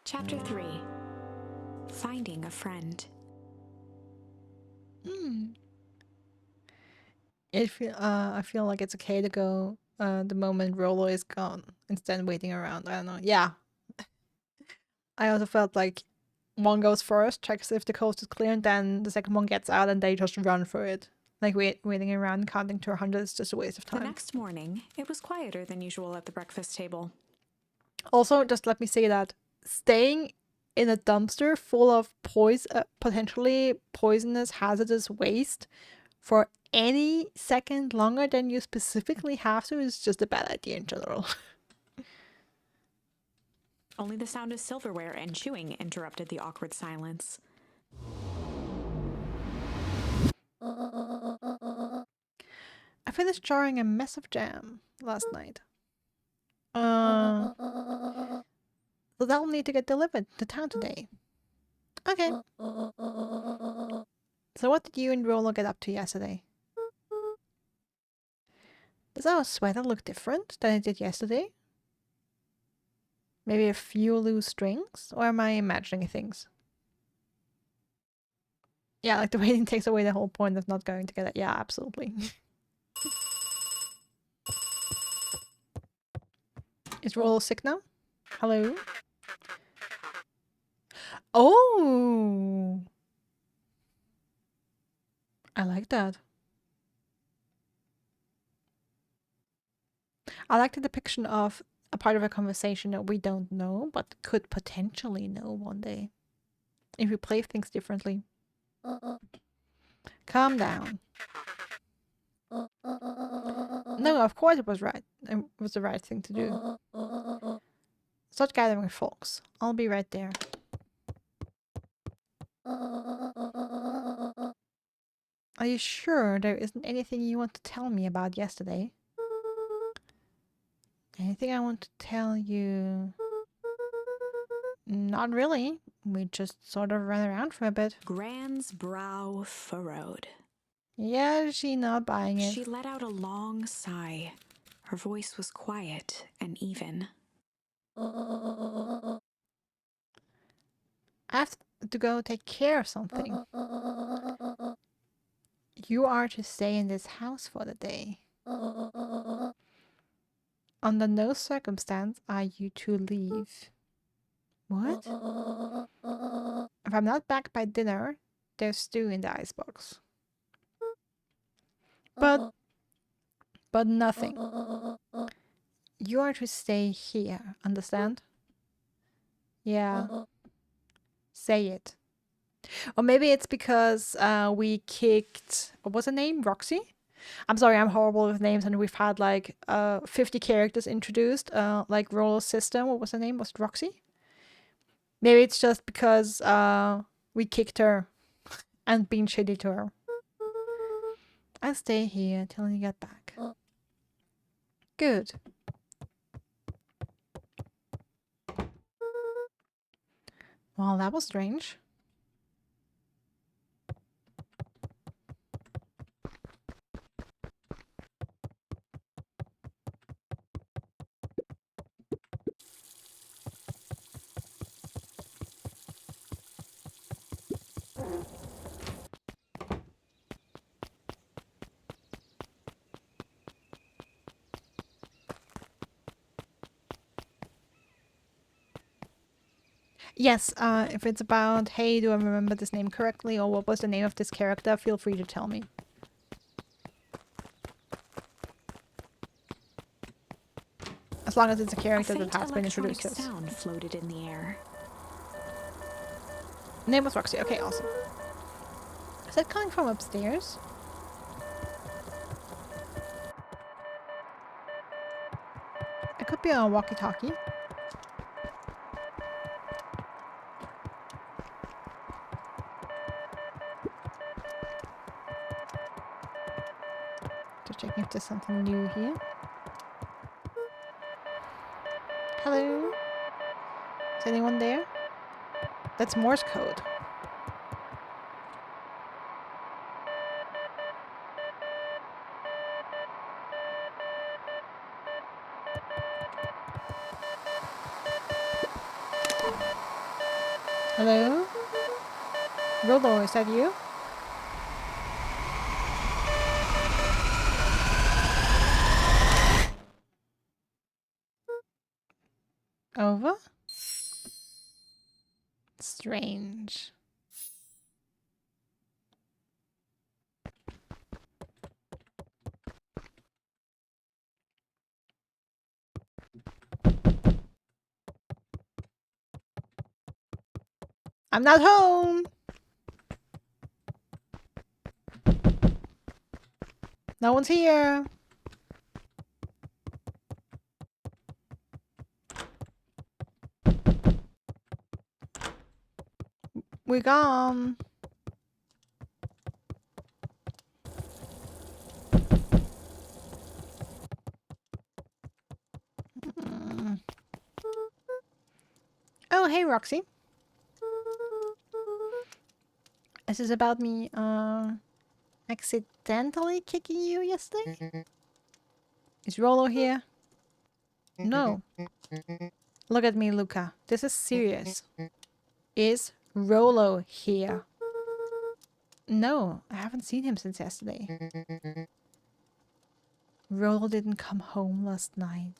Chapter 3. Finding a Friend. I feel like it's okay to go the moment Rolo is gone instead of waiting around. I don't know. Yeah. I also felt like one goes first, checks if the coast is clear, and then the second one gets out and they just run for it. Like waiting around counting to 100 is just a waste of time. The next morning, it was quieter than usual at the breakfast table. Also, just let me say that staying in a dumpster full of potentially poisonous, hazardous waste for any second longer than you specifically have to is just a bad idea in general. Only the sound of silverware and chewing interrupted the awkward silence. I finished jarring a mess of jam last night. So that'll need to get delivered to town today. Okay. So what did you and Rolo get up to yesterday? Does our sweater look different than it did yesterday? Maybe a few loose strings? Or am I imagining things? Yeah, like the waiting takes away the whole point of not going together. Yeah, absolutely. Is Rolo sick now? Hello? Oh! I like that. I like the depiction of a part of a conversation that we don't know, but could potentially know one day. If we play things differently. Calm down. No, of course it was right. It was the right thing to do. Start gathering folks. I'll be right there. Are you sure there isn't anything you want to tell me about yesterday? Anything I want to tell you? Not really. We just sort of ran around for a bit. Gran's brow furrowed. Yeah, she not buying it. She let out a long sigh. Her voice was quiet and even. I have to go take care of something. You are to stay in this house for the day. Under no circumstance are you to leave. What? If I'm not back by dinner, there's stew in the icebox. But nothing. You are to stay here, understand? Yeah. Say it. Or maybe it's because we kicked, what was her name? Roxy? I'm sorry, I'm horrible with names, and we've had like 50 characters introduced, like Rolo's sister. What was her name? Was it Roxy? Maybe it's just because we kicked her and been shitty to her. I'll stay here till you get back. Good. Well, that was strange. Yes, if it's about, hey, do I remember this name correctly, or what was the name of this character, feel free to tell me. As long as it's a character that has been introduced to us. Sound floated in the air. Name was Roxy. Okay, awesome. Is that coming from upstairs? It could be a walkie-talkie. Just checking if there's something new here. Hello? Is anyone there? That's Morse code. Hello? Rolo, is that you? Over? Strange. I'm not home! No one's here! We're gone! Mm. Oh, hey, Roxy. This is about me, accidentally kicking you yesterday? Is Rolo here? No. Look at me, Luca. This is serious. Is Rolo here? No, I haven't seen him since yesterday. Rolo didn't come home last night.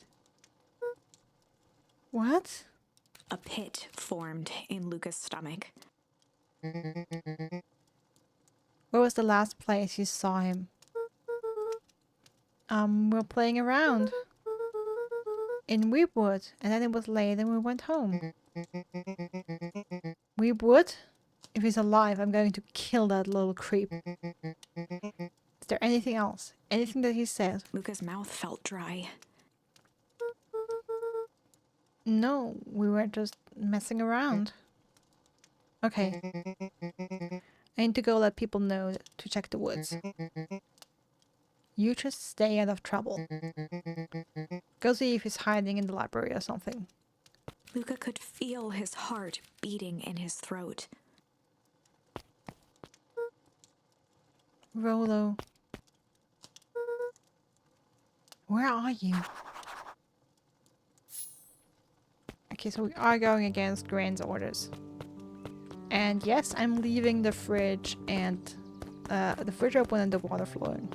What? A pit formed in Luca's stomach. Where was the last place you saw him? We're playing around. In Weepwood, and then it was late and we went home. Weepwood? If he's alive, I'm going to kill that little creep. Is there anything else? Anything that he said? Luca's mouth felt dry. No, we were just messing around. Okay. I need to go let people know to check the woods. You just stay out of trouble. Go see if he's hiding in the library or something. Luca could feel his heart beating in his throat. Rolo. Where are you? Okay, so we are going against Grant's orders. And yes, I'm leaving the fridge and the fridge open and the water flowing.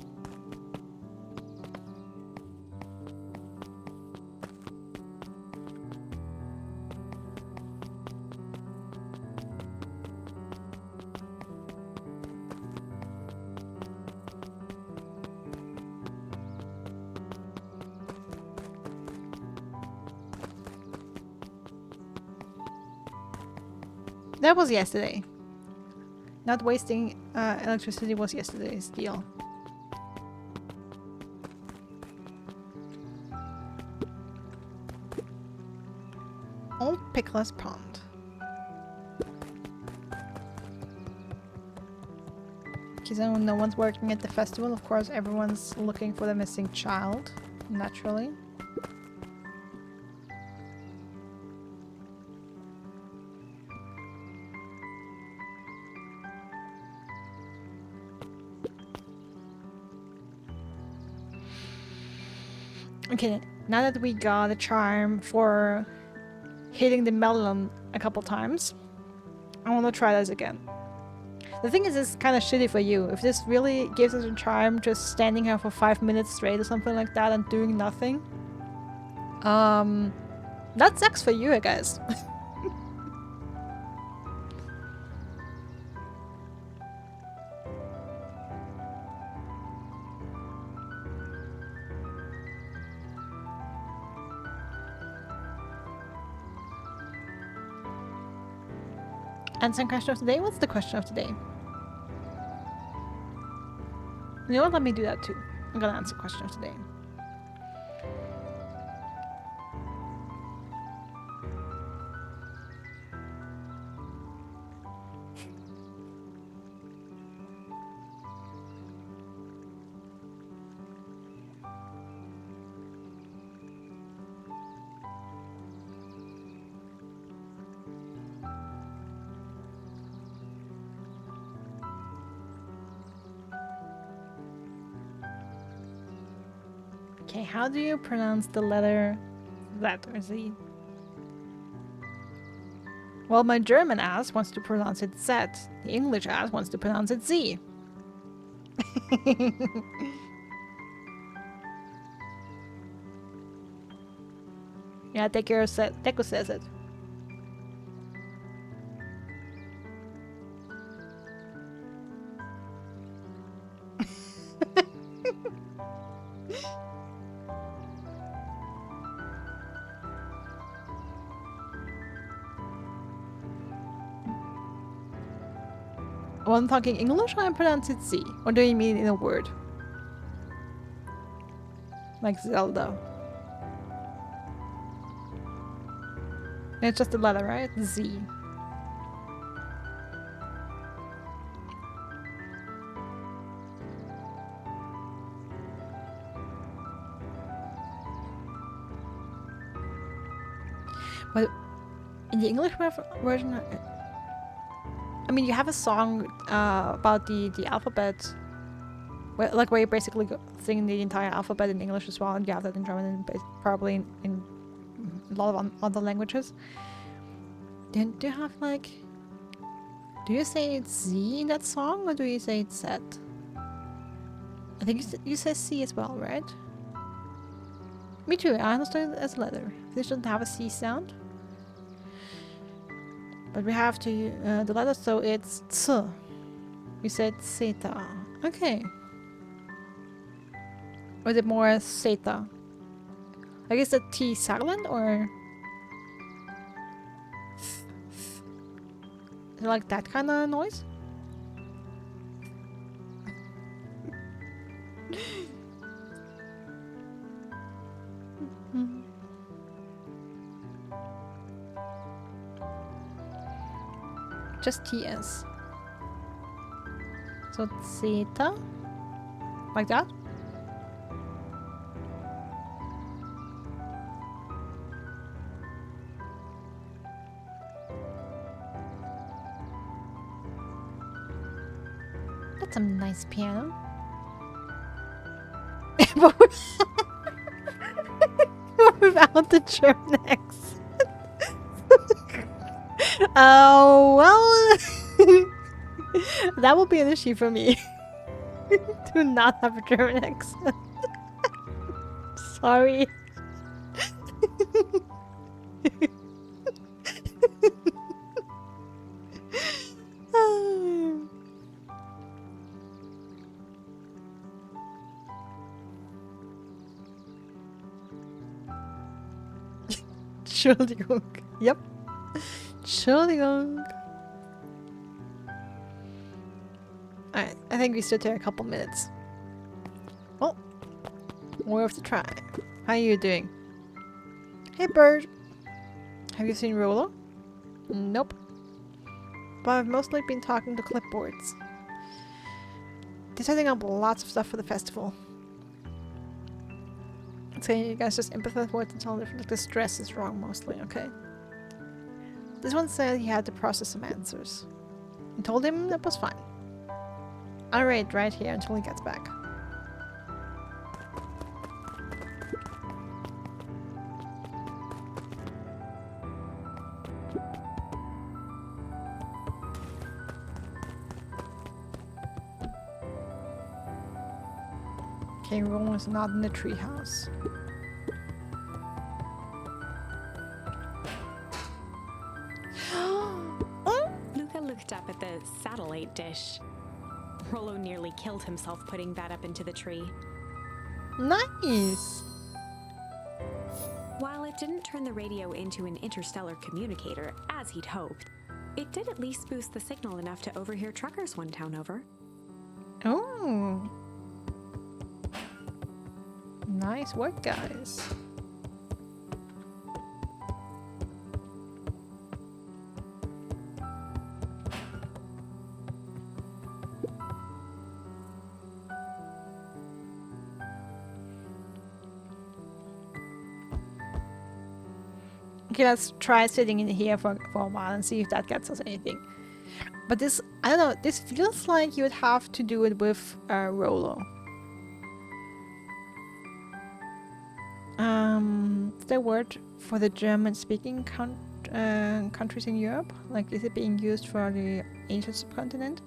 That was yesterday. Not wasting electricity was yesterday's deal. Old Pickler's Pond. Okay, so no one's working at the festival. Of course, everyone's looking for the missing child, naturally. Okay, now that we got a charm for hitting the melon a couple times, I want to try this again. The thing is, it's kind of shitty for you. If this really gives us a charm, just standing here for 5 minutes straight or something like that and doing nothing, that sucks for you, I guess. Answering question of the day? What's the question of the day? You know what? Let me do that too. I'm gonna answer question of the day. Okay, how do you pronounce the letter Z or Z? Well, my German ass wants to pronounce it Z. The English ass wants to pronounce it Z. Yeah, Deku says it. When I'm talking English, I pronounce it Z. Or do you mean in a word? Like Zelda. It's just a letter, right? Z. But in the English version, I mean, you have a song about the alphabet, where you basically sing the entire alphabet in English as well, and you have that in German and probably in a lot of other languages. Then do you have like, do you say it's Z in that song, or do you say it's Z? I think you say C as well, right? Me too. I understand it as a letter. This doesn't have a C sound. But we have to the letter, so it's C. You said zeta. Okay. Or is it more zeta? I guess the T silent, or is it like that kind of noise? Just TS. So zeta, like that. That's some nice piano. But without the German accent. Oh, well. That will be an issue for me. Do not have a German accent. Sorry. Entschuldigung. Yep. Entschuldigung. Alright, I think we stood here a couple minutes. Well, worth a try. How are you doing? Hey, bird. Have you seen Rolo? Nope. But I've mostly been talking to clipboards. They're setting up lots of stuff for the festival. So you guys just empathize words and tell them like the stress is wrong mostly, okay? This one said he had to process some answers. I told him that was fine. I'll wait right here until he gets back. Okay, Roland is not in the treehouse. Luca looked up at the satellite dish. Rollo nearly killed himself putting that up into the tree. Nice! While it didn't turn the radio into an interstellar communicator, as he'd hoped, it did at least boost the signal enough to overhear truckers one town over. Oh. Nice work, guys. Okay, let's try sitting in here for a while and see if that gets us anything. But this, I don't know, this feels like you would have to do it with Rolo. Is there a word for the German-speaking countries in Europe? Like, is it being used for the ancient subcontinent?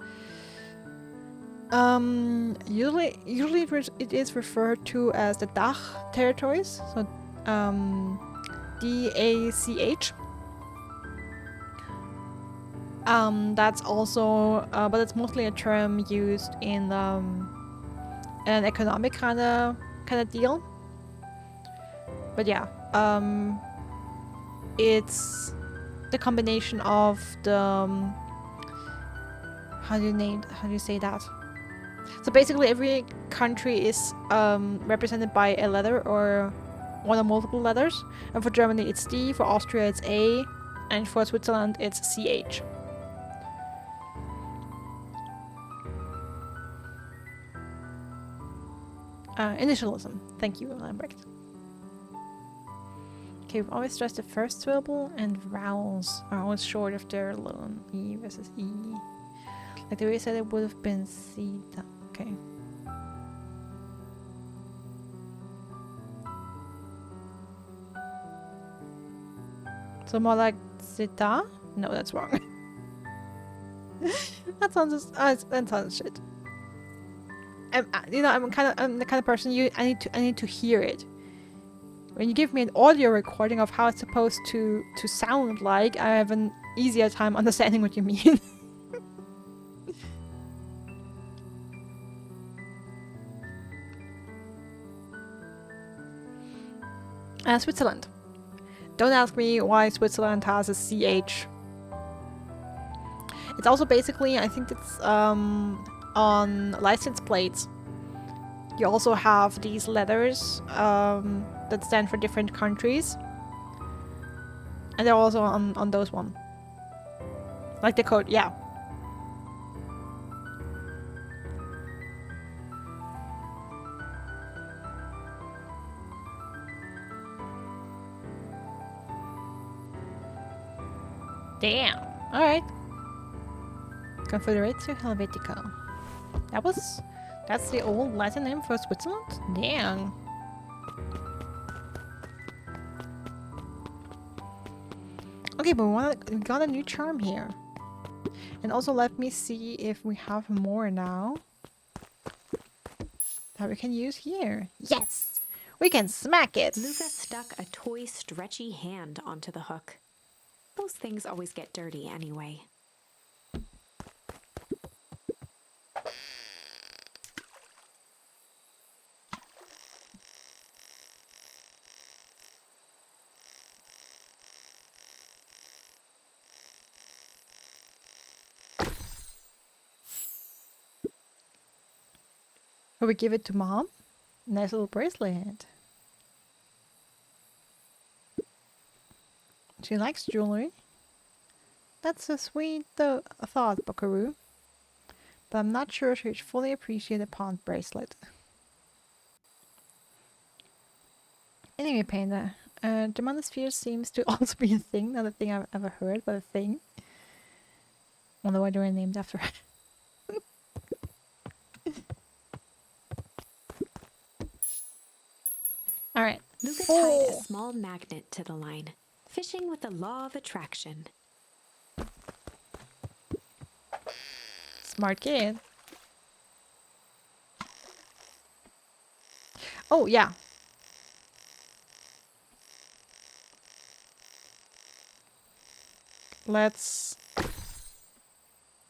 Usually it is referred to as the Dach territories, so DACH. That's also, but it's mostly a term used in an economic kind of deal. But yeah, it's the combination of the how do you say that? So basically, every country is represented by a letter or one or multiple letters. And for Germany, it's D. For Austria, it's A. And for Switzerland, it's CH. Initialism. Thank you, Lambrecht. Okay, we've always stressed the first syllable, and vowels are always short of their alone. E versus E. Like the way I said it would have been theta. Okay. So more like zeta? No, that's wrong. that sounds shit. I'm the kind of person I need to hear it. When you give me an audio recording of how it's supposed to sound like, I have an easier time understanding what you mean. Switzerland. Don't ask me why Switzerland has a CH. It's also basically, I think it's on license plates. You also have these letters that stand for different countries. And they're also on those one. Like the code, yeah. Damn. Alright. Confederatio Helvetica. That's the old Latin name for Switzerland? Damn. Okay, but we got a new charm here. And also let me see if we have more now that we can use here. Yes! We can smack it! Luca stuck a toy stretchy hand onto the hook. Those things always get dirty anyway. Will we give it to Mom? Nice little bracelet. She likes jewelry. That's a sweet thought, Buckaroo. But I'm not sure she'd fully appreciate a pawn bracelet. Anyway, Panda, Demonosphere seems to also be a thing, not a thing I've ever heard, but a thing. Wonder why they were named after it. Alright. Luca tied a small magnet to the line, fishing with the law of attraction. Smart kid. Oh, yeah. Let's...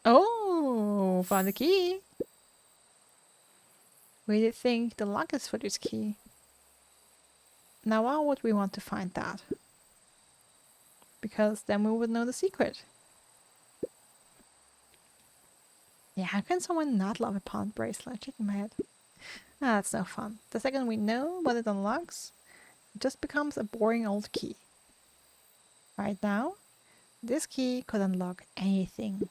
Oh, found the key. Where do you think the lock is for this key? Now why would we want to find that? Because then we would know the secret. Yeah, how can someone not love a pawn bracelet? Shaking my head. Ah, that's no fun. The second we know what it unlocks, it just becomes a boring old key. Right now, this key could unlock anything.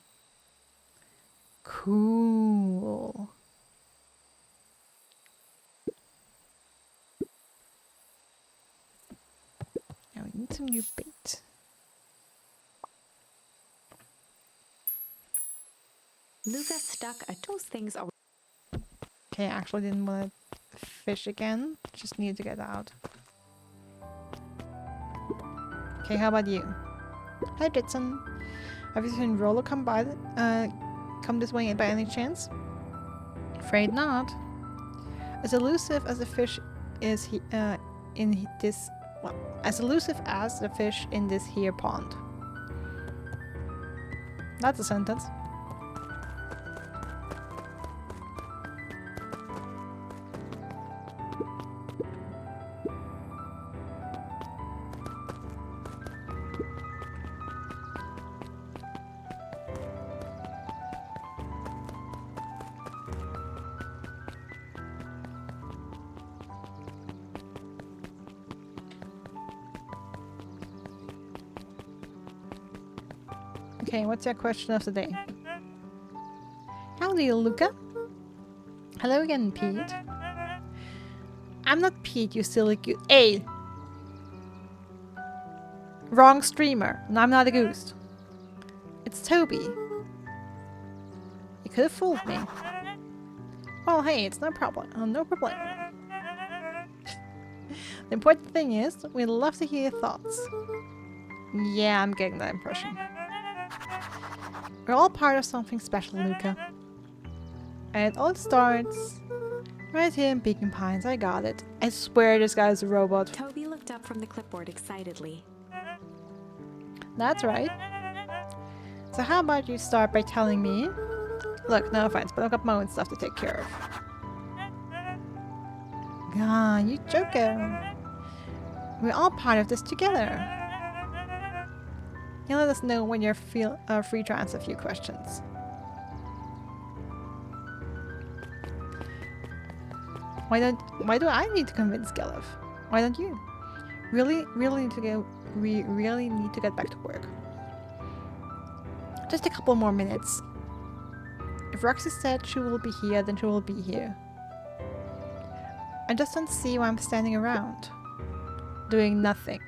Cool. Now we need some new bait. Luca stuck those things away. Okay, I actually didn't want to fish again. Just needed to get out. Okay, how about you? Hi, Ditson. Have you seen Rollo come this way by any chance? Afraid not. As elusive as the fish is in this, well, as elusive as the fish in this here pond. That's a sentence. Okay, what's your question of the day? Howdy, Luca. Hello again, Pete. I'm not Pete, you silly goose. Hey! Wrong streamer, and I'm not a goose. It's Toby. You could have fooled me. Well, hey, it's no problem. No problem. The important thing is, we'd love to hear your thoughts. Yeah, I'm getting that impression. We're all part of something special, Luca. And it all starts right here in Beacon Pines. I got it. I swear this guy's a robot. Toby looked up from the clipboard excitedly. That's right. So how about you start by telling me... Look, no offense, but I've got my own stuff to take care of. God, you joker. We're all part of this together. You let us know when you're free to answer a few questions. Why do I need to convince Gelef? Why don't you? We really need to get back to work. Just a couple more minutes. If Roxy said she will be here, then she will be here. I just don't see why I'm standing around, doing nothing,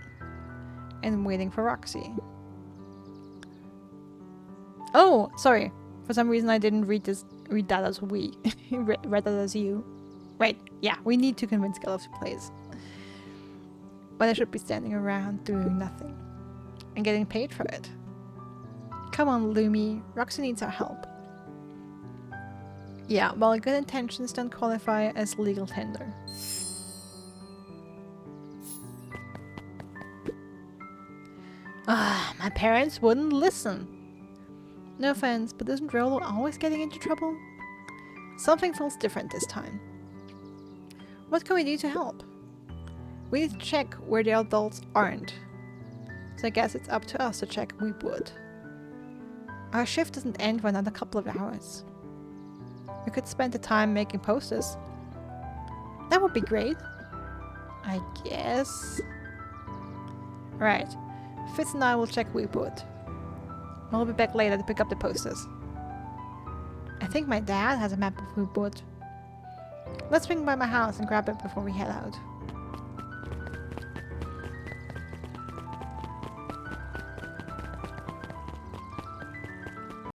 and waiting for Roxy. Oh, sorry. For some reason I didn't read that as we. read that as you. Right, yeah, we need to convince Gelef to plays. But I should be standing around doing nothing. And getting paid for it. Come on, Lumi. Roxy needs our help. Yeah, well, good intentions don't qualify as legal tender. My parents wouldn't listen. No offense, but isn't Rollo always getting into trouble? Something feels different this time. What can we do to help? We need to check where the adults aren't. So I guess it's up to us to check Weepwood. Our shift doesn't end for another couple of hours. We could spend the time making posters. That would be great. I guess. Right. Fitz and I will check Weepwood. We'll be back later to pick up the posters. I think my dad has a map of Weepwood. Let's swing by my house and grab it before we head out.